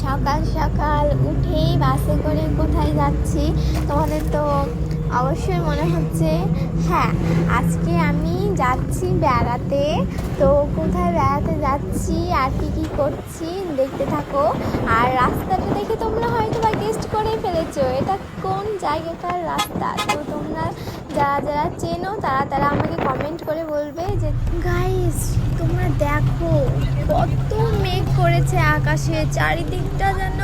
সকাল সকাল উঠেই বাসে করে কোথায় যাচ্ছি তোমাদের তো অবশ্যই মনে হচ্ছে। হ্যাঁ, আজকে আমি যাচ্ছি বেড়াতে। তো কোথায় বেড়াতে যাচ্ছি আর কি করছি দেখতে থাকো। আর রাস্তাটা দেখে তোমরা হয়তো বা গেস্ট করেই ফেলেছো এটা কোন জায়গাকার রাস্তা। তো তোমরা যারা চেনো তারা আমাকে কমেন্ট করে বলবে যে গাইস তোমরা দেখো কত মেঘ করেছে আকাশে, চারিদিকটা যেন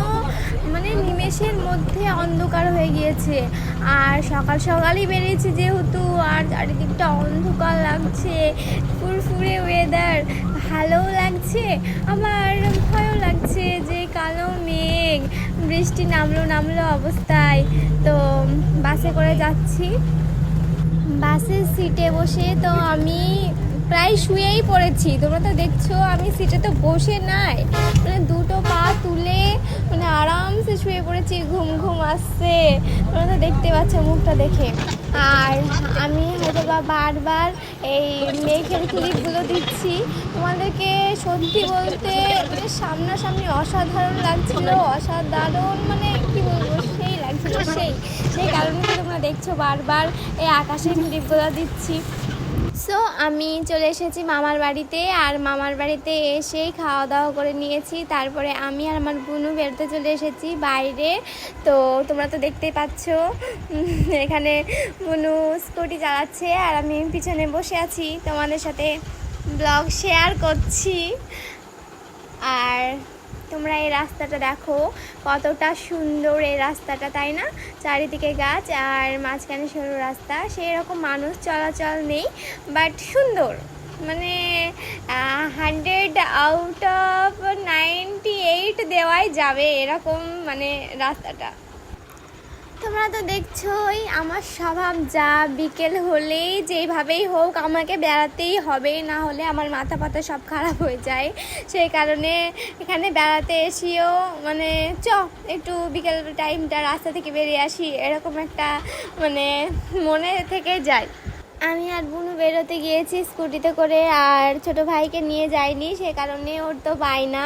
মানে নিমেষের মধ্যে অন্ধকার হয়ে গিয়েছে। আর সকাল সকালই বেরিয়েছি যেহেতু, আর চারিদিকটা অন্ধকার লাগছে, ফুরফুরে ওয়েদার, ভালোও লাগছে আবার ভয়ও লাগছে যে কালো মেঘ, বৃষ্টি নামলো অবস্থায়। তো বাসে করে যাচ্ছি, বাসের সিটে বসে তো আমি প্রায় শুয়েই পড়েছি। তোমরা তো দেখছো আমি সিটে তো বসে নাই, মানে দুটো পা তুলে মানে আরামসে শুয়ে পড়েছি, ঘুম আসছে। তোমরা তো দেখতে পাচ্ছ মুখটা দেখে। আর আমি হয়তো বা বারবার এই মেঘের ক্লিপগুলো দিচ্ছি তোমাদেরকে। সত্যি বলতে মানে সামনাসামনি অসাধারণ লাগছিল, অসাধারণ মানে কি বলবো, সেই লাগছিল, সেই কারণে তোমরা দেখছো বারবার এই আকাশের ক্লিপগুলো দিচ্ছি। সো আমি চলে এসেছি মামার বাড়িতে, আর মামার বাড়িতে এসেই খাওয়া দাওয়া করে নিয়েছি। তারপরে আমি আর আমার বোনু বেরোতে চলে এসেছি বাইরে। তো তোমরা তো দেখতেই পাচ্ছ এখানে বোনু স্কুটি চালাচ্ছে আর আমি পিছনে বসে আছি, তোমাদের সাথে ব্লগ শেয়ার করছি। আর তোমরা এই রাস্তাটা দেখো কতটা সুন্দর এই রাস্তাটা, তাই না? চারিদিকে গাছ আর মাঝখানে সরু রাস্তা, সেই রকম মানুষ চলাচল নেই, বাট সুন্দর, মানে 100 আউট অফ 98 দেওয়াই যাবে এরকম মানে রাস্তাটা। তোমরা তো দেখছোই আমার স্বভাব, যা বিকেল হলেই যেইভাবেই হোক আমাকে বেড়াতেই হবে, না হলে আমার মাথা পাতা সব খারাপ হয়ে যায়। সেই কারণে এখানে বেড়াতে এসেও মানে একটু বিকেল টাইমটা রাস্তা থেকে বেরিয়ে আসি, এরকম একটা মানে মনে থেকে যায়। আমি আর বোনু বেরোতে গিয়েছি স্কুটিতে করে, আর ছোট ভাইকে নিয়ে যাইনি, সে কারণে ওর তো বাইনা।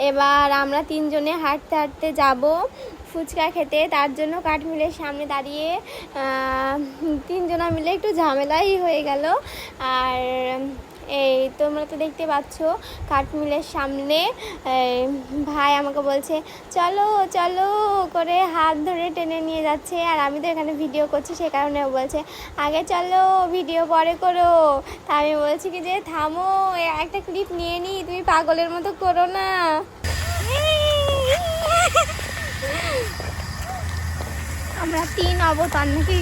এবার আমরা তিনজনে হাঁটতে যাব ফুচকা খেতে। তার জন্য কাঠমিলের সামনে দাঁড়িয়ে তিনজনা মিলে একটু ঝামেলাই হয়ে গেল। আর এই তোমরা তো দেখতে পাচ্ছ কাঠমিলের সামনে ভাই আমাকে বলছে চলো চলো করে হাত ধরে টেনে নিয়ে যাচ্ছে, আর আমি তো এখানে ভিডিও করছি সে কারণে ও বলছে আগে চলো ভিডিও পরে করো। তা আমি বলছি কি যে থামো, একটা ক্লিপ নিয়ে নিই, তুমি পাগলের মতো করো না। আমরা 3 অবতার নাকি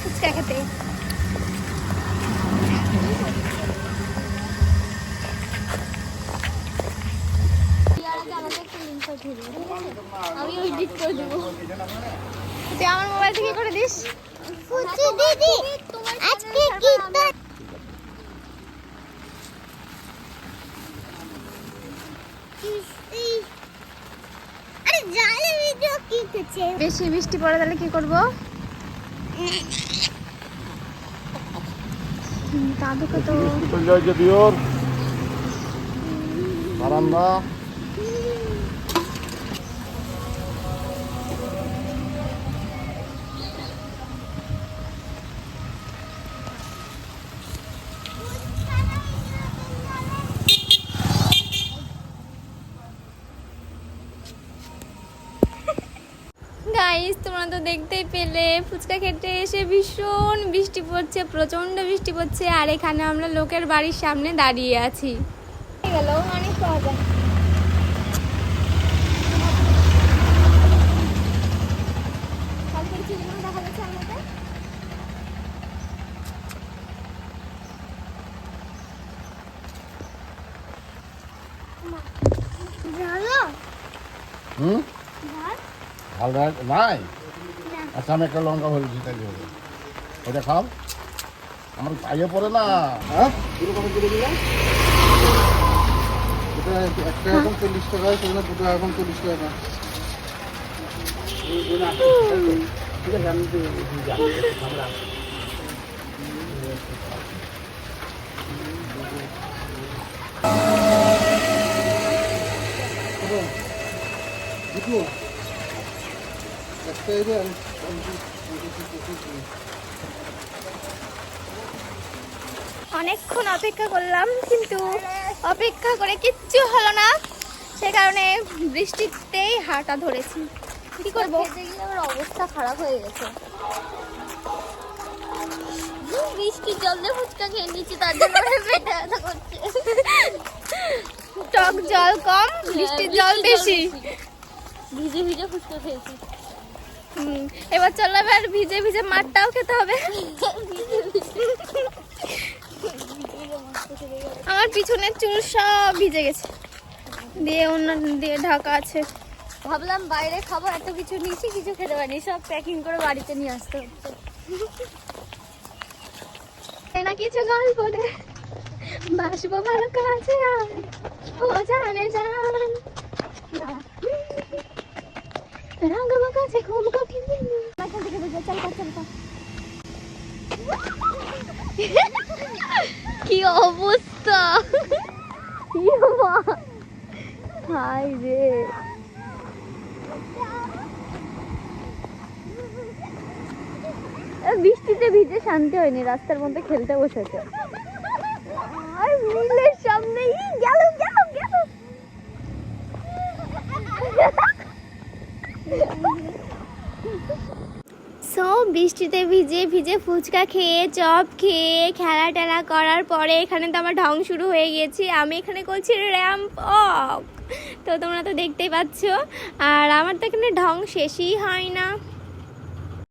ফুচকা খেতে। আমি এডিট করে দেবো, তুই আমার মোবাইল থেকে করে দিস। দিদি আজকে কি বেশি বৃষ্টি পড়ে তাহলে কি করবো? দাদুকে তো বারান্দা গাইস, তোমরা তো দেখতেই পেলে ফুচকা খেতে এসে ভীষণ বৃষ্টি পড়ছে, প্রচন্ড বৃষ্টি পড়ছে। আর এখানে আমরা লোকের বাড়ির সামনে দাঁড়িয়ে আছি। গেল অনেক পাওয়া যায়। নাই আচ্ছা, আমি একটা লঙ্কা বলেছি তাই হবে, ওটা খাও, আমার পাইয়ে পড়ে না। হ্যাঁ একটা এখন 40 টাকা, সেখানে দুটো এখন 40 টাকা। ঠিক আছে, আমি অনেকক্ষণ অপেক্ষা করলাম কিন্তু অপেক্ষা করে কিচ্ছু হলো না, সে কারণে বৃষ্টিতেই হাঁটা ধরেছি। কি করবো, আমার অবস্থা খারাপ হয়ে গেছে। বৃষ্টির জল দিয়ে ফুচকা খেয়ে নিচ্ছি, তার জন্য আমার পেটে ব্যথা করছে। টক জল কম, বৃষ্টির জল বেশি। ভিজে ভিজে ফুচকা খেয়েছি। এবার চলো, এবার ভিজে ভিজে মাঠটাও খেতে হবে। আমার পিছনের চুল সব ভিজে গেছে, দিয়ে অন্য দিয়ে ঢাকা আছে। ভাবলাম বাইরে খাবো, এত কিছু নিয়েছি, কিছু খেতে পারিনি, সব প্যাকিং করে বাড়িতে নিয়ে আসতে হচ্ছে। না কিছু গল্প রে, বাসবো ভালো কাছে আর ও জানে জান রাঙাবো কাছে খুব কঠিন। এখান থেকে বুঝে চল চল। কি অবস্থা, হাই রে। বৃষ্টিতে ভিজে শান্তি হয়নি, রাস্তার মধ্যে খেলতে বসেছে। আর মিলের সামনে গেল গেল গেল। সো বৃষ্টিতে ভিজে ভিজে ফুচকা খেয়ে চপ খেয়ে খেলা টেলা করার পরে এখানে তো আমার ঢং শুরু হয়ে গেছে। আমি এখানে করছি র্যাম্প ওয়াক, তো তোমরা তো দেখতেই পাচ্ছ। আর আমার তো এখানে ঢং শেষই হয় না।